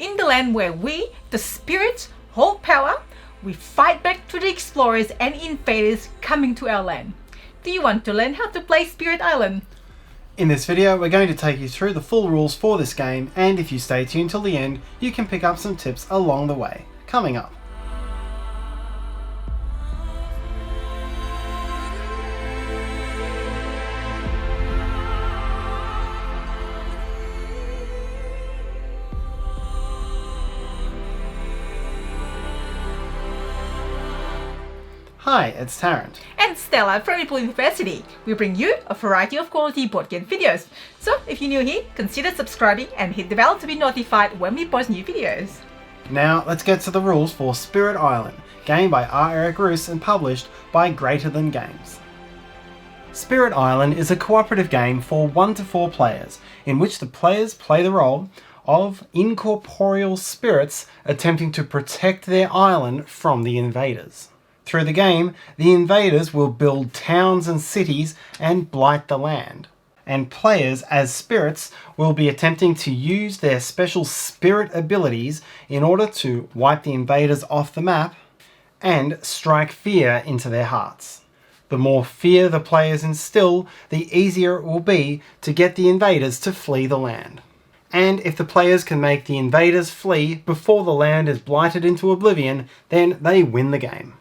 in the land where we, the spirits, hold power, we fight back to the explorers and invaders coming to our land. Do you want to learn how to play Spirit Island? In this video, we're going to take you through the full rules for this game, and if you stay tuned till the end, you can pick up some tips along the way. Coming up. Hi, it's Tarrant. And Stella from Maple University. We bring you a variety of quality board game videos. So if you're new here, consider subscribing and hit the bell to be notified when we post new videos. Now let's get to the rules for Spirit Island, game by R. Eric Reuss and published by Greater Than Games. Spirit Island is a cooperative game for 1 to 4 players, in which the players play the role of incorporeal spirits attempting to protect their island from the invaders. Through the game, the invaders will build towns and cities and blight the land, and players as spirits will be attempting to use their special spirit abilities in order to wipe the invaders off the map and strike fear into their hearts. The more fear the players instill, the easier it will be to get the invaders to flee the land. And if the players can make the invaders flee before the land is blighted into oblivion, then they win the game.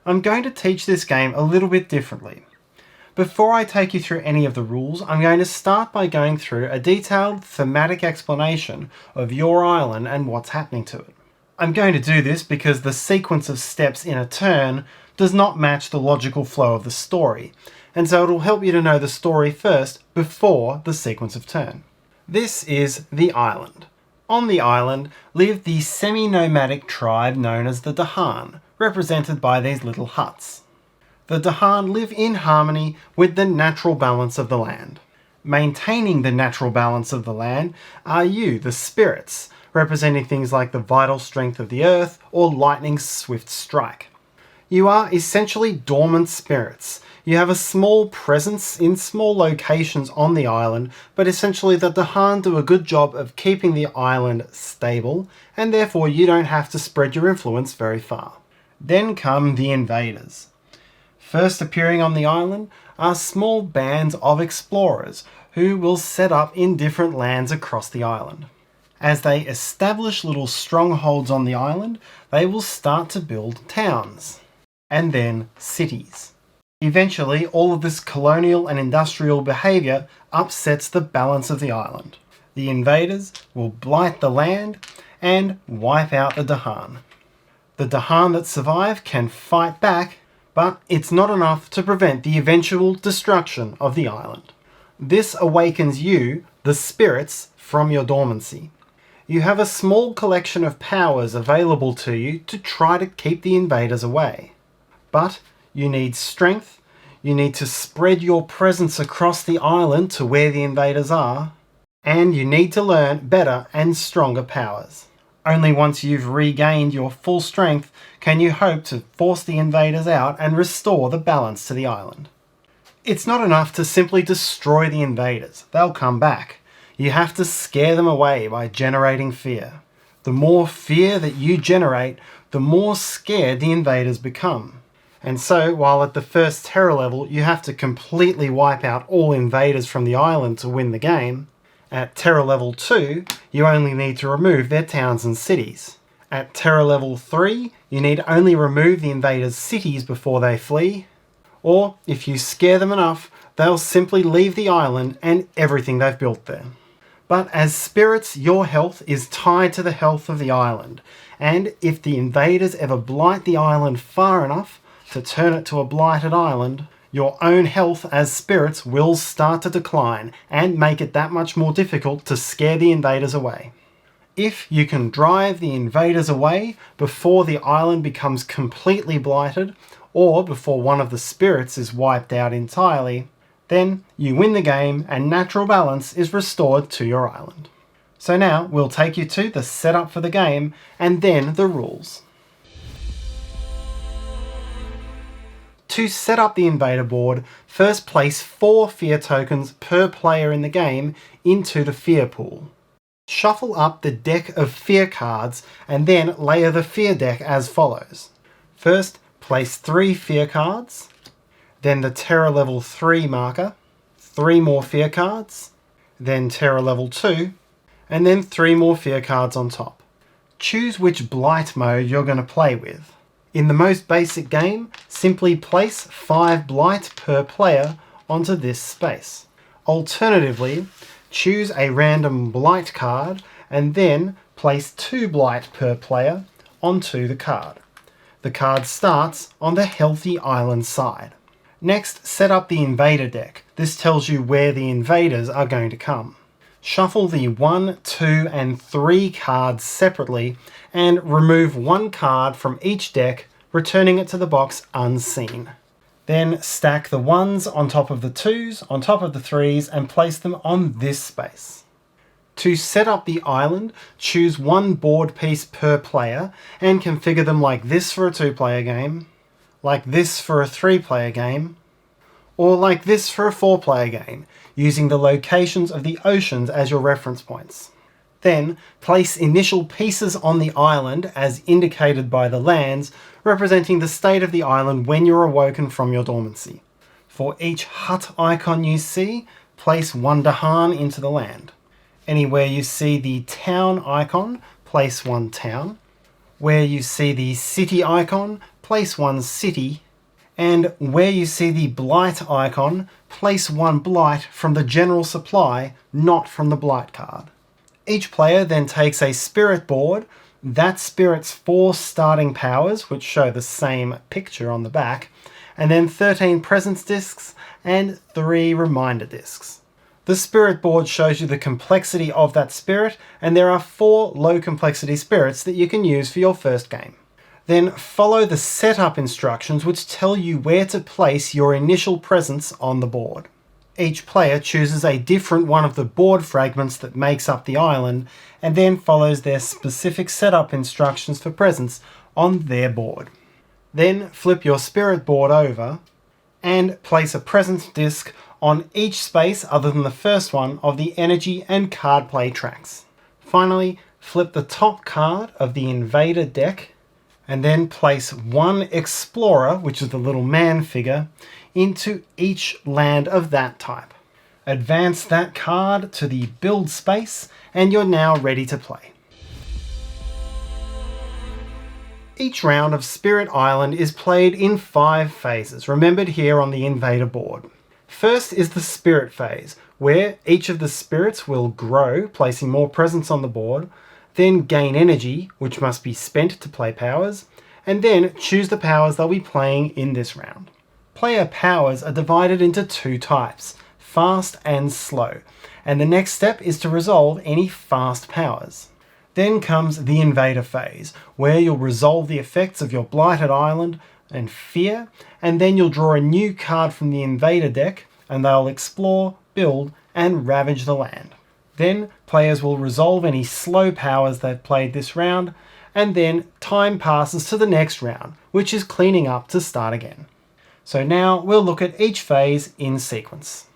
I'm going to teach this game a little bit differently. Before I take you through any of the rules, I'm going to start by going through a detailed thematic explanation of your island and what's happening to it. I'm going to do this because the sequence of steps in a turn does not match the logical flow of the story, and so it will help you to know the story first before the sequence of turn. This is the island. On the island live the semi-nomadic tribe known as the Dahan, represented by these little huts. The Dahan live in harmony with the natural balance of the land. Maintaining the natural balance of the land are you, the spirits, representing things like the vital strength of the earth or lightning's swift strike. You are essentially dormant spirits. You have a small presence in small locations on the island, but essentially the Dahan do a good job of keeping the island stable, and therefore you don't have to spread your influence very far. Then come the invaders. First appearing on the island are small bands of explorers who will set up in different lands across the island. As they establish little strongholds on the island, they will start to build towns, and then cities. Eventually, all of this colonial and industrial behaviour upsets the balance of the island. The invaders will blight the land and wipe out the Dahan. The Dahan that survive can fight back, but it's not enough to prevent the eventual destruction of the island. This awakens you, the spirits, from your dormancy. You have a small collection of powers available to you to try to keep the invaders away. But you need strength, you need to spread your presence across the island to where the invaders are, and you need to learn better and stronger powers. Only once you've regained your full strength can you hope to force the invaders out and restore the balance to the island. It's not enough to simply destroy the invaders. They'll come back. You have to scare them away by generating fear. The more fear that you generate, the more scared the invaders become. And so, while at the first terror level you have to completely wipe out all invaders from the island to win the game, at Terror Level 2, you only need to remove their towns and cities. At Terror Level 3, you need only remove the invaders' cities before they flee. Or, if you scare them enough, they'll simply leave the island and everything they've built there. But as spirits, your health is tied to the health of the island, and if the invaders ever blight the island far enough to turn it to a blighted island, your own health as spirits will start to decline and make it that much more difficult to scare the invaders away. If you can drive the invaders away before the island becomes completely blighted, or before one of the spirits is wiped out entirely, then you win the game and natural balance is restored to your island. So now we'll take you to the setup for the game and then the rules. To set up the invader board, first place 4 fear tokens per player in the game into the fear pool. Shuffle up the deck of fear cards and then layer the fear deck as follows. First, place 3 fear cards, then the terror level 3 marker, 3 more fear cards, then terror level 2, and then 3 more fear cards on top. Choose which blight mode you're going to play with. In the most basic game, simply place 5 blight per player onto this space. Alternatively, choose a random blight card and then place 2 blight per player onto the card. The card starts on the Healthy Island side. Next, set up the invader deck. This tells you where the invaders are going to come. Shuffle the 1, 2, and 3 cards separately and remove 1 card from each deck, returning it to the box unseen. Then stack the 1s on top of the 2s, on top of the 3s, and place them on this space. To set up the island, choose 1 board piece per player and configure them like this for a 2-player game, like this for a 3-player game, or like this for a 4-player game, using the locations of the oceans as your reference points. Then, place initial pieces on the island as indicated by the lands, representing the state of the island when you're awoken from your dormancy. For each hut icon you see, place 1 Dahan into the land. Anywhere you see the town icon, place 1 town. Where you see the city icon, place 1 city. And where you see the blight icon, place 1 blight from the general supply, not from the blight card. Each player then takes a spirit board. That spirit's 4 starting powers, which show the same picture on the back, and then 13 presence discs and 3 reminder discs. The spirit board shows you the complexity of that spirit, and there are 4 low complexity spirits that you can use for your first game. Then follow the setup instructions, which tell you where to place your initial presence on the board. Each player chooses a different one of the board fragments that makes up the island, and then follows their specific setup instructions for presence on their board. Then flip your spirit board over and place a presence disc on each space other than the first one of the energy and card play tracks. Finally, flip the top card of the invader deck and then place 1 explorer, which is the little man figure, into each land of that type. Advance that card to the build space and you're now ready to play. Each round of Spirit Island is played in 5 phases, remembered here on the invader board. First is the Spirit phase, where each of the spirits will grow, placing more presence on the board, then gain energy, which must be spent to play powers, and then choose the powers they'll be playing in this round. Player powers are divided into 2 types, fast and slow, and the next step is to resolve any fast powers. Then comes the invader phase, where you'll resolve the effects of your blighted island and fear, and then you'll draw a new card from the invader deck, and they'll explore, build, and ravage the land. Then players will resolve any slow powers they've played this round, and then time passes to the next round, which is cleaning up to start again. So now we'll look at each phase in sequence.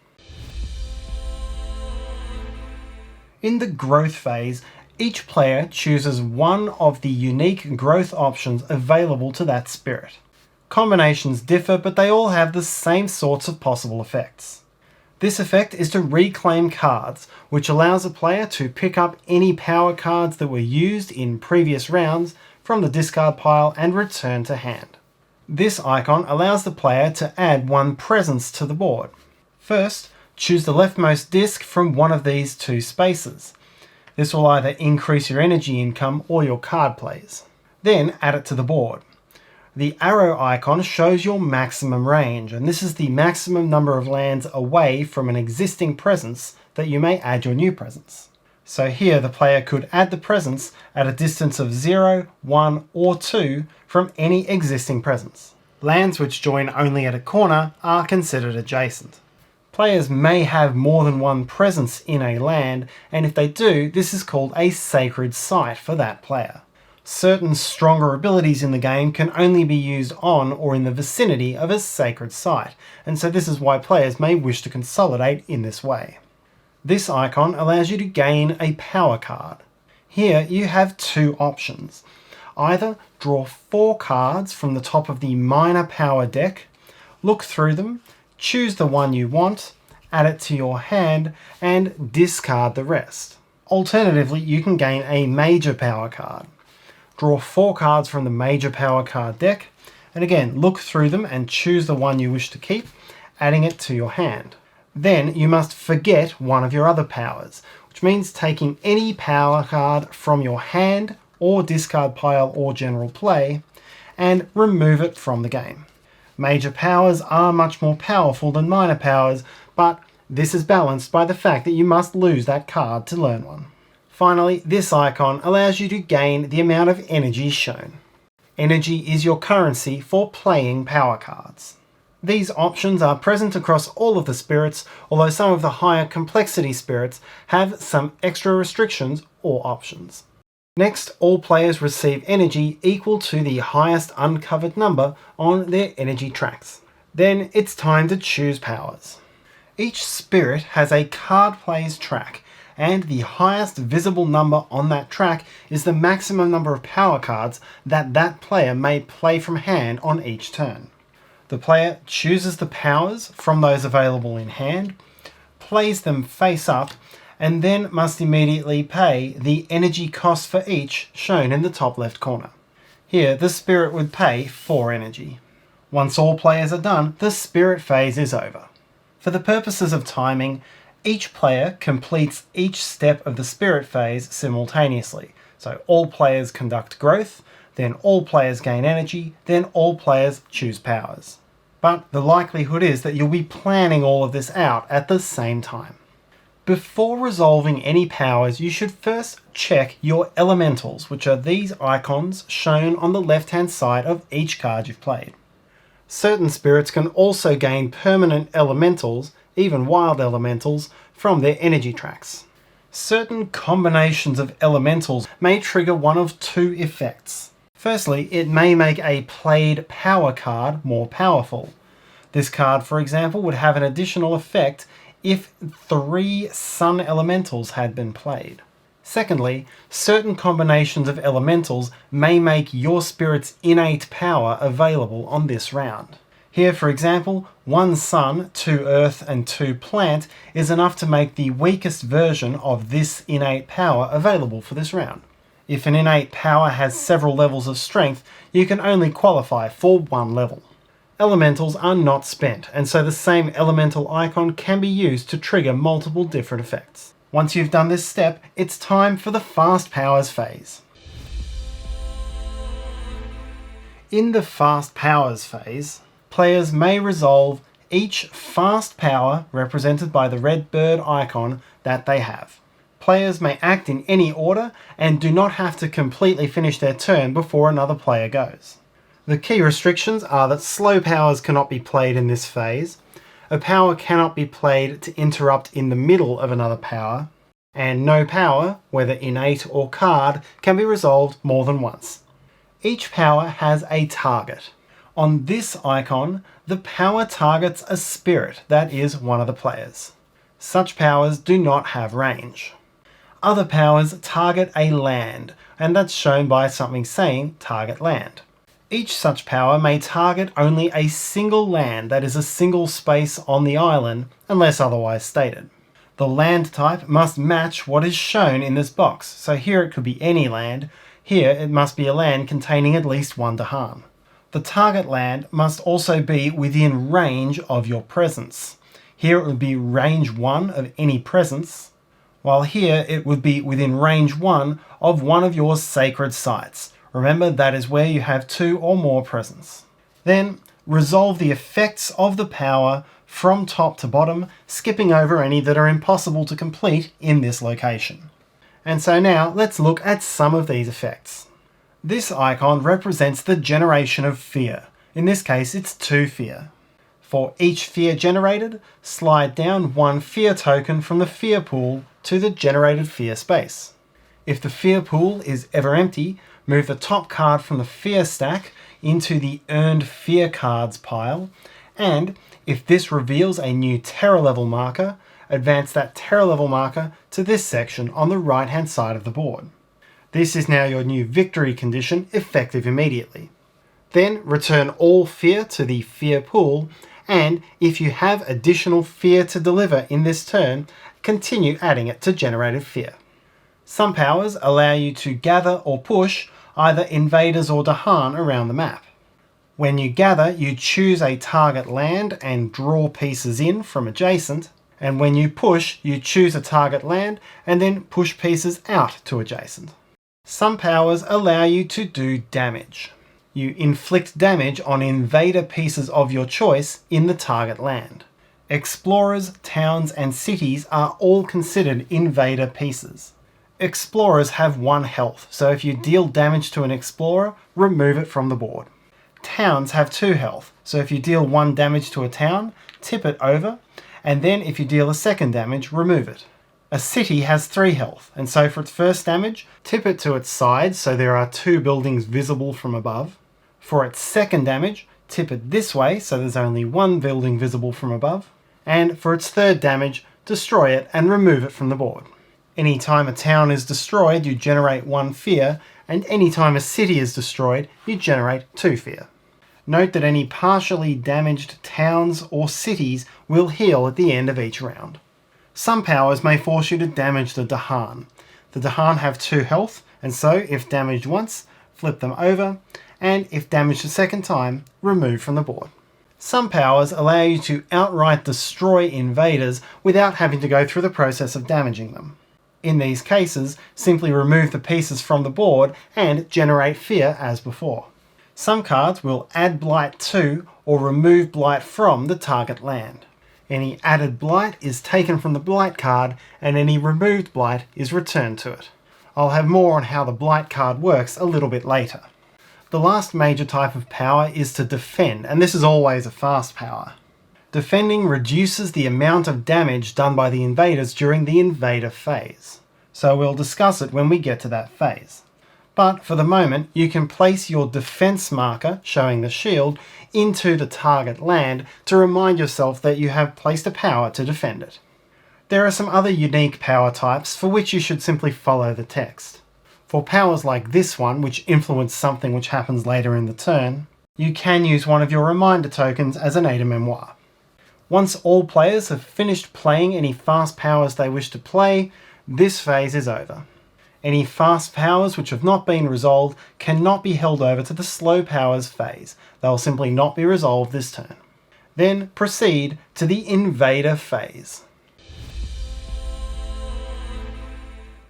In the growth phase, each player chooses one of the unique growth options available to that spirit. Combinations differ, but they all have the same sorts of possible effects. This effect is to reclaim cards, which allows a player to pick up any power cards that were used in previous rounds from the discard pile and return to hand. This icon allows the player to add 1 presence to the board. First, choose the leftmost disc from one of these 2 spaces. This will either increase your energy income or your card plays. Then add it to the board. The arrow icon shows your maximum range, and this is the maximum number of lands away from an existing presence that you may add your new presence. So here the player could add the presence at a distance of 0, 1, or 2 from any existing presence. Lands which join only at a corner are considered adjacent. Players may have more than 1 presence in a land, and if they do, this is called a sacred site for that player. Certain stronger abilities in the game can only be used on or in the vicinity of a sacred site, and so this is why players may wish to consolidate in this way. This icon allows you to gain a power card. Here you have two options. Either draw 4 cards from the top of the minor power deck, look through them, choose the one you want, add it to your hand, and discard the rest. Alternatively, you can gain a major power card. Draw 4 cards from the major power card deck, and again, look through them and choose the one you wish to keep, adding it to your hand. Then you must forget one of your other powers, which means taking any power card from your hand or discard pile or general play, and remove it from the game. Major powers are much more powerful than minor powers, but this is balanced by the fact that you must lose that card to learn one. Finally, this icon allows you to gain the amount of energy shown. Energy is your currency for playing power cards. These options are present across all of the spirits, although some of the higher complexity spirits have some extra restrictions or options. Next, all players receive energy equal to the highest uncovered number on their energy tracks. Then it's time to choose powers. Each spirit has a card plays track, and the highest visible number on that track is the maximum number of power cards that player may play from hand on each turn. The player chooses the powers from those available in hand, plays them face up, and then must immediately pay the energy cost for each shown in the top left corner. Here, the spirit would pay 4 energy. Once all players are done, the spirit phase is over. For the purposes of timing, each player completes each step of the spirit phase simultaneously. So all players conduct growth, then all players gain energy, then all players choose powers. But the likelihood is that you'll be planning all of this out at the same time. Before resolving any powers, you should first check your elementals, which are these icons shown on the left-hand side of each card you've played. Certain spirits can also gain permanent elementals, even wild elementals, from their energy tracks. Certain combinations of elementals may trigger one of 2 effects. Firstly, it may make a played power card more powerful. This card, for example, would have an additional effect if 3 sun elementals had been played. Secondly, certain combinations of elementals may make your spirit's innate power available on this round. Here, for example, 1 sun, 2 earth, and 2 plant is enough to make the weakest version of this innate power available for this round. If an innate power has several levels of strength, you can only qualify for 1 level. Elementals are not spent, and so the same elemental icon can be used to trigger multiple different effects. Once you've done this step, it's time for the fast powers phase. In the fast powers phase, players may resolve each fast power represented by the red bird icon that they have. Players may act in any order and do not have to completely finish their turn before another player goes. The key restrictions are that slow powers cannot be played in this phase, a power cannot be played to interrupt in the middle of another power, and no power, whether innate or card, can be resolved more than once. Each power has a target. On this icon, the power targets a spirit that is one of the players. Such powers do not have range. Other powers target a land, and that's shown by something saying target land. Each such power may target only a single land that is a single space on the island, unless otherwise stated. The land type must match what is shown in this box, so here it could be any land, here it must be a land containing at least 1 Dahan. The target land must also be within range of your presence. Here it would be range 1 of any presence, while here it would be within range 1 of one of your sacred sites. Remember, that is where you have 2 or more presence. Then, resolve the effects of the power from top to bottom, skipping over any that are impossible to complete in this location. And so now, let's look at some of these effects. This icon represents the generation of fear. In this case, it's 2 fear. For each fear generated, slide down 1 fear token from the fear pool to the generated fear space. If the fear pool is ever empty, move the top card from the fear stack into the earned fear cards pile, and if this reveals a new terror level marker, advance that terror level marker to this section on the right hand side of the board. This is now your new victory condition, effective immediately. Then return all fear to the fear pool, and if you have additional fear to deliver in this turn, continue adding it to generated fear. Some powers allow you to gather or push either invaders or Dahan around the map. When you gather, you choose a target land and draw pieces in from adjacent, and when you push, you choose a target land and then push pieces out to adjacent. Some powers allow you to do damage. You inflict damage on invader pieces of your choice in the target land. Explorers, towns, and cities are all considered invader pieces. Explorers have 1 health, so if you deal damage to an explorer, remove it from the board. Towns have 2 health, so if you deal 1 damage to a town, tip it over, and then if you deal a second damage, remove it. A city has 3 health, and so for its first damage, tip it to its side so there are 2 buildings visible from above. For its second damage, tip it this way so there's only 1 building visible from above. And for its third damage, destroy it and remove it from the board. Anytime a town is destroyed, you generate 1 fear, and anytime a city is destroyed, you generate 2 fear. Note that any partially damaged towns or cities will heal at the end of each round. Some powers may force you to damage the Dahan. The Dahan have 2 health, and so if damaged once, flip them over, and if damaged a second time, remove from the board. Some powers allow you to outright destroy invaders without having to go through the process of damaging them. In these cases, simply remove the pieces from the board and generate fear as before. Some cards will add blight to or remove blight from the target land. Any added blight is taken from the blight card, and any removed blight is returned to it. I'll have more on how the blight card works a little bit later. The last major type of power is to defend, and this is always a fast power. Defending reduces the amount of damage done by the invaders during the invader phase, so we'll discuss it when we get to that phase. But for the moment, you can place your defense marker, showing the shield, into the target land to remind yourself that you have placed a power to defend it. There are some other unique power types for which you should simply follow the text. For powers like this one, which influence something which happens later in the turn, you can use one of your reminder tokens as an aide-de-memoire. Once all players have finished playing any fast powers they wish to play, this phase is over. Any fast powers which have not been resolved cannot be held over to the slow powers phase. They will simply not be resolved this turn. Then proceed to the invader phase.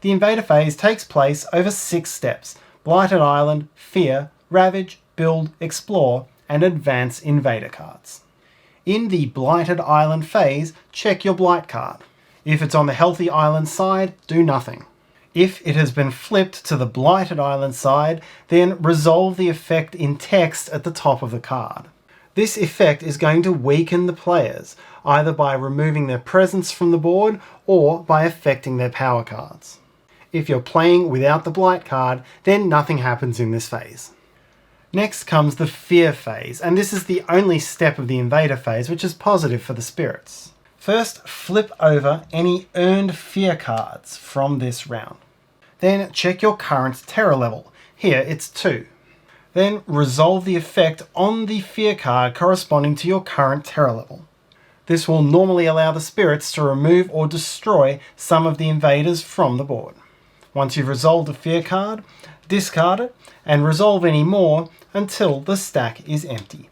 The invader phase takes place over 6 steps: Blighted Island, Fear, Ravage, Build, Explore, and Advance invader cards. In the Blighted Island phase, check your Blight card. If it's on the Healthy Island side, do nothing. If it has been flipped to the Blighted Island side, then resolve the effect in text at the top of the card. This effect is going to weaken the players, either by removing their presence from the board or by affecting their power cards. If you're playing without the Blight card, then nothing happens in this phase. Next comes the Fear phase, and this is the only step of the invader phase which is positive for the spirits. First, flip over any earned fear cards from this round. Then check your current terror level. Here it's 2. Then resolve the effect on the fear card corresponding to your current terror level. This will normally allow the spirits to remove or destroy some of the invaders from the board. Once you've resolved a fear card, discard it and resolve any more until the stack is empty.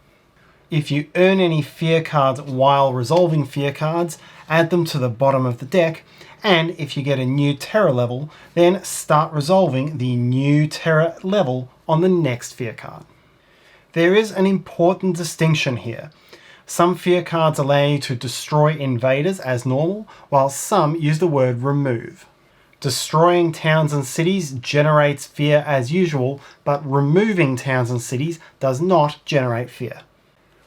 If you earn any fear cards while resolving fear cards, add them to the bottom of the deck, and if you get a new terror level, then start resolving the new terror level on the next fear card. There is an important distinction here. Some fear cards allow you to destroy invaders as normal, while some use the word remove. Destroying towns and cities generates fear as usual, but removing towns and cities does not generate fear.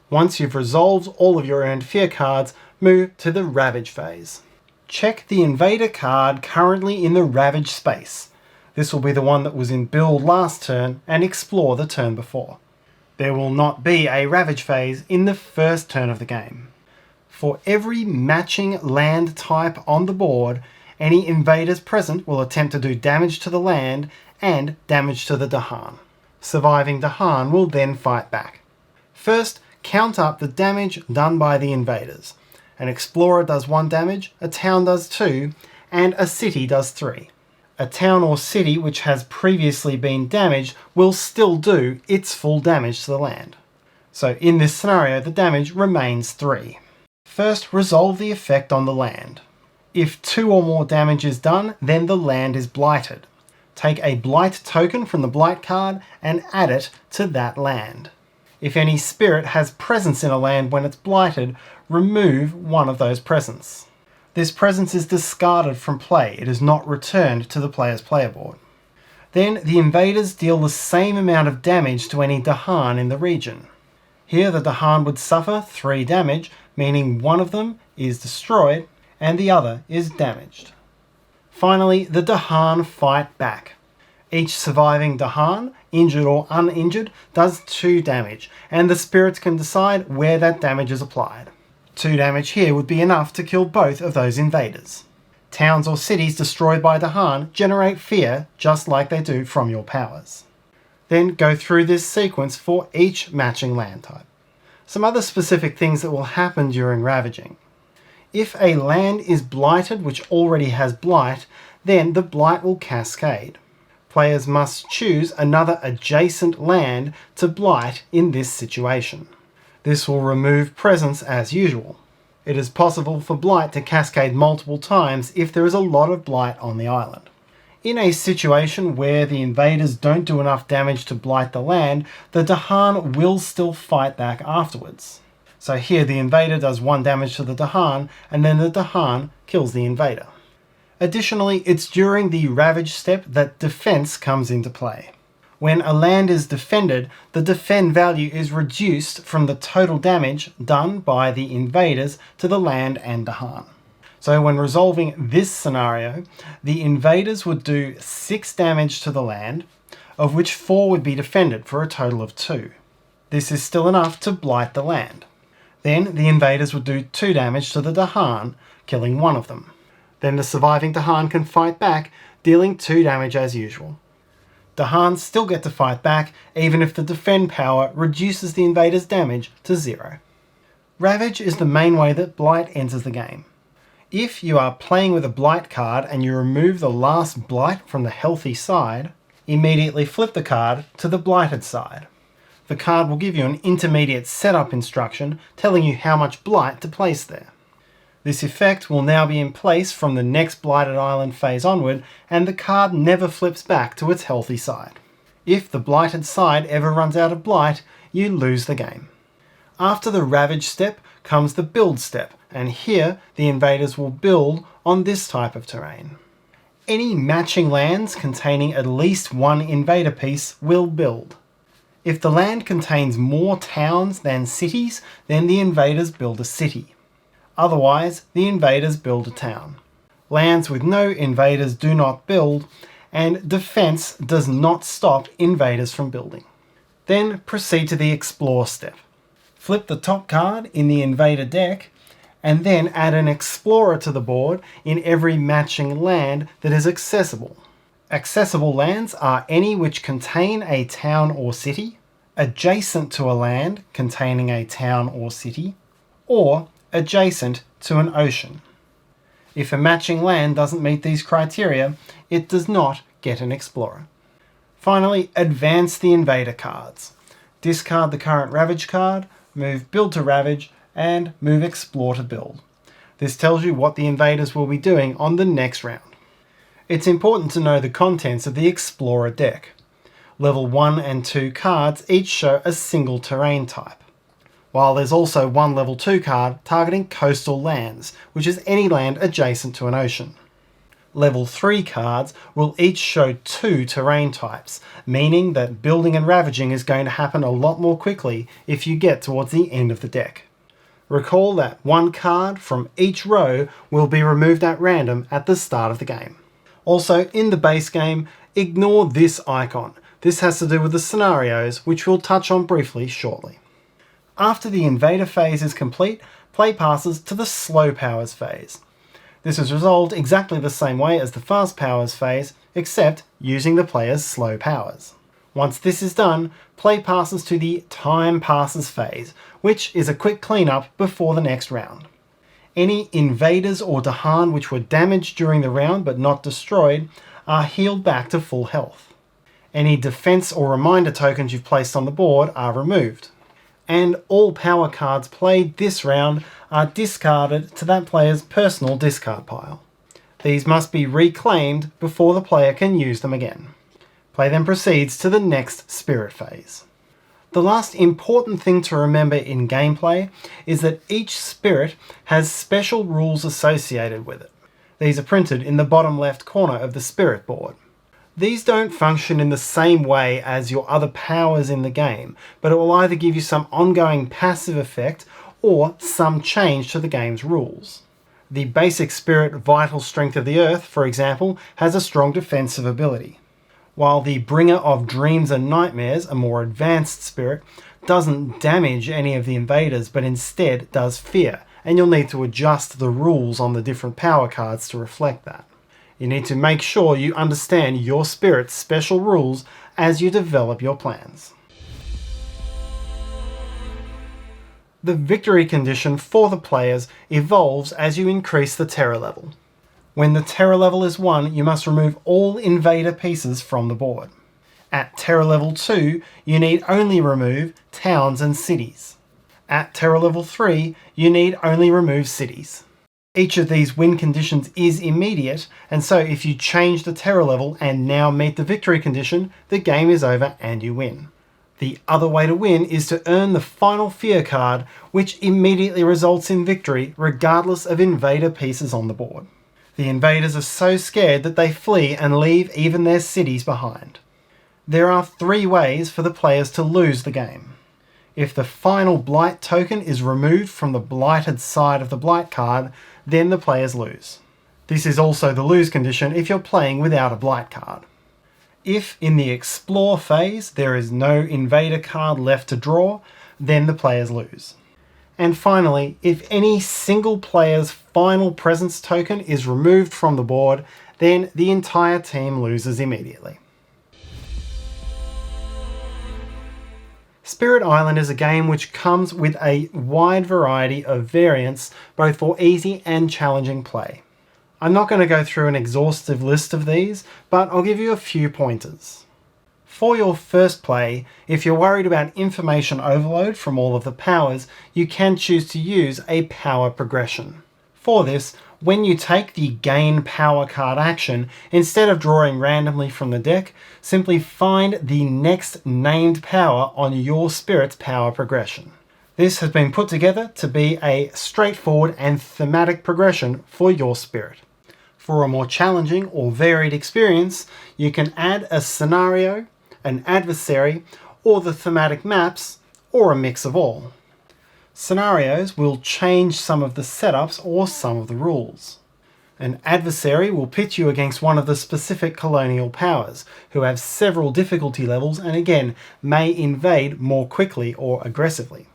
Once you've resolved all of your earned fear cards, move to the Ravage phase. Check the invader card currently in the Ravage space. This will be the one that was in build last turn and explore the turn before. There will not be a ravage phase in the first turn of the game. For every matching land type on the board, any invaders present will attempt to do damage to the land and damage to the Dahan. Surviving Dahan will then fight back. First, count up the damage done by the invaders. An explorer does 1 damage, a town does 2, and a city does 3. A town or city which has previously been damaged will still do its full damage to the land. So in this scenario, the damage remains 3. First, resolve the effect on the land. If 2 or more damage is done, then the land is blighted. Take a blight token from the blight card and add it to that land. If any spirit has presence in a land when it's blighted, remove one of those presents. This presence is discarded from play. It is not returned to the player's player board. Then the invaders deal the same amount of damage to any Dahan in the region. Here the Dahan would suffer 3 damage, meaning one of them is destroyed and the other is damaged. Finally, the Dahan fight back. Each surviving Dahan, injured or uninjured, does 2 damage, and the spirits can decide where that damage is applied. 2 damage here would be enough to kill both of those invaders. Towns or cities destroyed by Dahan generate fear just like they do from your powers. Then go through this sequence for each matching land type. Some other specific things that will happen during ravaging. If a land is blighted which already has blight, then the blight will cascade. Players must choose another adjacent land to blight in this situation. This will remove presence as usual. It is possible for blight to cascade multiple times if there is a lot of blight on the island. In a situation where the invaders don't do enough damage to blight the land, the Dahan will still fight back afterwards. So here the invader does 1 damage to the Dahan, and then the Dahan kills the invader. Additionally, it's during the ravage step that defense comes into play. When a land is defended, the defend value is reduced from the total damage done by the invaders to the land and Dahan. So when resolving this scenario, the invaders would do 6 damage to the land, of which 4 would be defended for a total of 2. This is still enough to blight the land. Then the invaders would do 2 damage to the Dahan, killing one of them. Then the surviving Dahan can fight back, dealing 2 damage as usual. Dahan still get to fight back, even if the defend power reduces the invader's damage to 0. Ravage is the main way that blight enters the game. If you are playing with a blight card and you remove the last blight from the healthy side, immediately flip the card to the blighted side. The card will give you an intermediate setup instruction telling you how much blight to place there. This effect will now be in place from the next blighted island phase onward, and the card never flips back to its healthy side. If the blighted side ever runs out of blight, you lose the game. After the ravage step comes the build step, and here the invaders will build on this type of terrain. Any matching lands containing at least 1 invader piece will build. If the land contains more towns than cities, then the invaders build a city. Otherwise, the invaders build a town. Lands with no invaders do not build, and defense does not stop invaders from building. Then proceed to the explore step. Flip the top card in the invader deck, and then add an explorer to the board in every matching land that is accessible. Accessible lands are any which contain a town or city, adjacent to a land containing a town or city, or adjacent to an ocean. If a matching land doesn't meet these criteria, it does not get an explorer. Finally, advance the invader cards. Discard the current ravage card, move build to ravage, and move explore to build. This tells you what the invaders will be doing on the next round. It's important to know the contents of the explorer deck. Level 1 and 2 cards each show a single terrain type, while there's also one level 2 card targeting coastal lands, which is any land adjacent to an ocean. Level 3 cards will each show 2 terrain types, meaning that building and ravaging is going to happen a lot more quickly if you get towards the end of the deck. Recall that 1 card from each row will be removed at random at the start of the game. Also, in the base game, ignore this icon. This has to do with the scenarios, which we'll touch on briefly shortly. After the invader phase is complete, play passes to the slow powers phase. This is resolved exactly the same way as the fast powers phase, except using the player's slow powers. Once this is done, play passes to the time passes phase, which is a quick cleanup before the next round. Any invaders or Dahan which were damaged during the round but not destroyed are healed back to full health. Any defense or reminder tokens you've placed on the board are removed. And all power cards played this round are discarded to that player's personal discard pile. These must be reclaimed before the player can use them again. Play then proceeds to the next spirit phase. The last important thing to remember in gameplay is that each spirit has special rules associated with it. These are printed in the bottom left corner of the spirit board. These don't function in the same way as your other powers in the game, but it will either give you some ongoing passive effect or some change to the game's rules. The basic spirit Vital Strength of the Earth, for example, has a strong defensive ability, while the Bringer of Dreams and Nightmares, a more advanced spirit, doesn't damage any of the invaders but instead does fear, and you'll need to adjust the rules on the different power cards to reflect that. You need to make sure you understand your spirit's special rules as you develop your plans. The victory condition for the players evolves as you increase the terror level. When the terror level is 1, you must remove all invader pieces from the board. At terror level 2, you need only remove towns and cities. At terror level 3, you need only remove cities. Each of these win conditions is immediate, and so if you change the terror level and now meet the victory condition, the game is over and you win. The other way to win is to earn the final fear card, which immediately results in victory regardless of invader pieces on the board. The invaders are so scared that they flee and leave even their cities behind. There are 3 ways for the players to lose the game. If the final blight token is removed from the blighted side of the blight card, then the players lose. This is also the lose condition if you're playing without a blight card. If in the explore phase there is no invader card left to draw, then the players lose. And finally, if any single player's final presence token is removed from the board, then the entire team loses immediately. Spirit Island is a game which comes with a wide variety of variants, both for easy and challenging play. I'm not going to go through an exhaustive list of these, but I'll give you a few pointers. For your first play, if you're worried about information overload from all of the powers, you can choose to use a power progression. For this, when you take the gain power card action, instead of drawing randomly from the deck, simply find the next named power on your spirit's power progression. This has been put together to be a straightforward and thematic progression for your spirit. For a more challenging or varied experience, you can add a scenario, an adversary, or the thematic maps, or a mix of all. Scenarios will change some of the setups or some of the rules. An adversary will pit you against one of the specific colonial powers, who have several difficulty levels and again may invade more quickly or aggressively.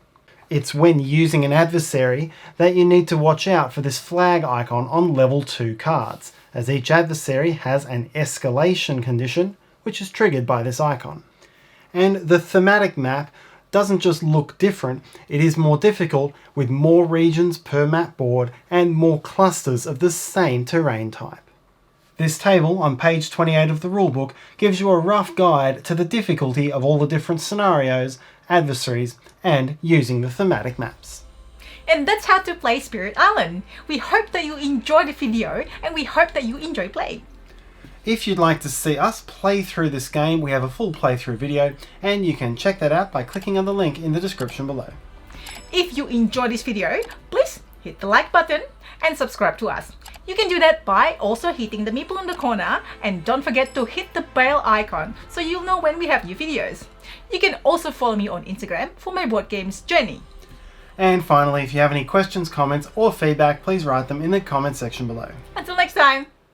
It's when using an adversary that you need to watch out for this flag icon on level 2 cards, as each adversary has an escalation condition which is triggered by this icon. And the thematic map doesn't just look different, it is more difficult with more regions per map board and more clusters of the same terrain type. This table on page 28 of the rulebook gives you a rough guide to the difficulty of all the different scenarios, adversaries, and using the thematic maps. And that's how to play Spirit Island. We hope that you enjoyed the video and we hope that you enjoy playing. If you'd like to see us play through this game, we have a full playthrough video and you can check that out by clicking on the link in the description below. If you enjoyed this video, please hit the like button and subscribe to us. You can do that by also hitting the meeple in the corner, and don't forget to hit the bell icon so you'll know when we have new videos. You can also follow me on Instagram for my board games journey. And finally, if you have any questions, comments or feedback, please write them in the comment section below. Until next time!